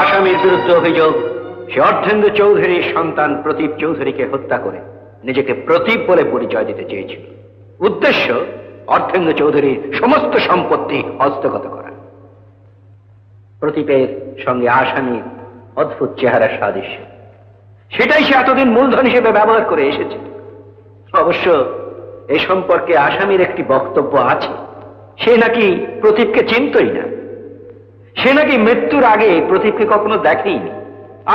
আসামির বিরুদ্ধে অভিযোগ সে অর্ধেন্দু চৌধুরীর সন্তান প্রদীপ চৌধুরীকে হত্যা করে নিজেকে প্রদীপ বলে পরিচয় দিতে চেয়েছিল। উদ্দেশ্য অর্ধেন্দু চৌধুরীর সমস্ত সম্পত্তি হস্তগত করা। প্রদীপের সঙ্গে আসামির অদ্ভুত চেহারা সাদৃশ্য, সেটাই সে এতদিন মূলধন হিসেবে ব্যবহার করে এসেছে। অবশ্য এ সম্পর্কে আসামির একটি বক্তব্য আছে, সে নাকি প্রদীপকে চিনতই না। সে নাকি মৃত্যুর আগে প্রদীপকে কখনো দেখেইনি।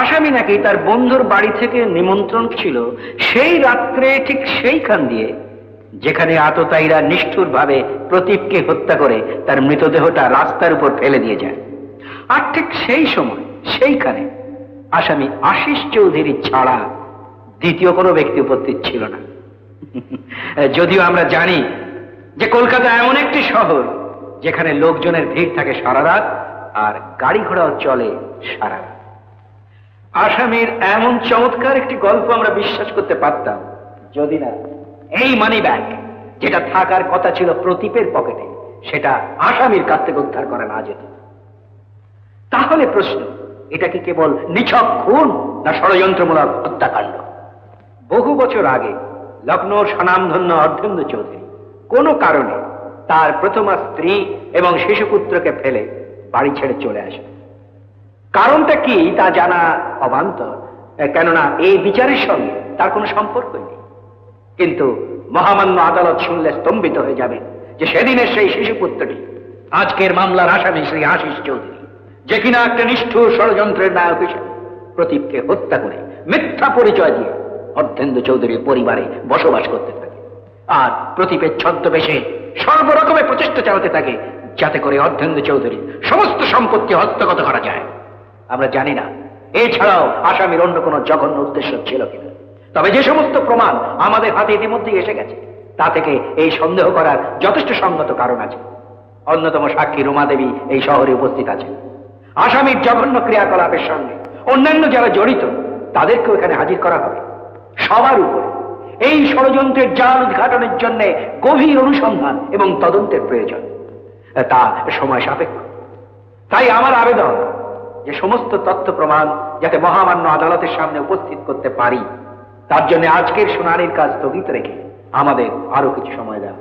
আসামি নাকি তার বন্ধুর বাড়ি থেকে নিমন্ত্রণ ছিল সেই রাত্রে ঠিক সেইখান দিয়ে যেখানে আততায়ীরা নিষ্ঠুরভাবে প্রদীপকে হত্যা করে তার মৃতদেহটা রাস্তার উপর ফেলে দিয়ে যায়। আর ঠিক সেই সময় সেইখানে আসামি আশিস চৌধুরী ছাড়া দ্বিতীয় কোনো ব্যক্তি উপস্থিত ছিল না। যদিও আমরা জানি যে কলকাতা এমন একটি শহর যেখানে লোকজনের ভিড় থাকে সারা রাত আর গাড়ি ঘোড়াও চলে সারা রাত। আসামির এমন চমৎকার একটি গল্প আমরা বিশ্বাস করতে পারতাম যদি না এই মানি ব্যাগ যেটা থাকার কথা ছিল প্রদীপের পকেটে সেটা আসামির কাছ থেকে উদ্ধার করা না যেত। তাহলে প্রশ্ন, এটা কি কেবল নিছক খুন না ষড়যন্ত্রমূলক হত্যাকাণ্ড? বহু বছর আগে লখনৌর স্বনামধন্য অর্ধেন্দু চৌধুরী কোনো কারণে তার প্রথমা স্ত্রী এবং শিশুপুত্রকে ফেলে বাড়ি ছেড়ে চলে আসে। কারণটা কি তা জানা অবান্তর, কেননা এই বিচারের সঙ্গে তার কোনো সম্পর্কই নেই। কিন্তু মহামান্য আদালত শুনলে স্তম্ভিত হয়ে যাবে যে সেদিনের সেই শিশুপুত্রটি আজকের মামলার আসামি শ্রী আশিস চৌধুরী, যে কিনা একটা নিষ্ঠুর ষড়যন্ত্রের নায়ক হিসেবে প্রদীপকে হত্যা করে মিথ্যা পরিচয় দিয়ে অর্ধেন্দু চৌধুরীর পরিবারে বসবাস করতে থাকে আর প্রদীপের ছদ্মবেশে সর্বরকমের প্রচেষ্টা চালাতে থাকে যাতে করে অর্ধেন্দু চৌধুরীর সমস্ত সম্পত্তি হস্তগত করা যায়। আমরা জানি না এছাড়াও আসামির অন্য কোনো জঘন্য উদ্দেশ্য ছিল কিনা, তবে যে সমস্ত প্রমাণ আমাদের হাতে ইতিমধ্যেই এসে গেছে তা থেকে এই সন্দেহ করার যথেষ্ট সঙ্গত কারণ আছে। অন্যতম সাক্ষী রুমা দেবী এই শহরে উপস্থিত আছেন। আসামির জঘন্য ক্রিয়াকলাপের সঙ্গে অন্যান্য যারা জড়িত তাদেরকেও এখানে হাজির করা হবে। সবার উপরে এই ষড়যন্ত্রের জাল উদ্ঘাটনের জন্য গভীর অনুসন্ধান এবং তদন্তের প্রয়োজন, তা সময় সাপেক্ষ। তাই আমার আবেদন যে সমস্ত তথ্য প্রমাণ যাতে মহামান্য আদালতের সামনে উপস্থিত করতে পারি তার জন্য আজকের শুনানির কাজ স্থগিত রেখে আমাদের আরো কিছু সময় দেওয়া।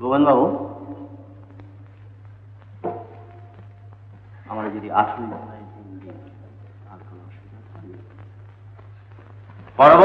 ভুবন বাবু, আমার যদি 18 পরবর্তী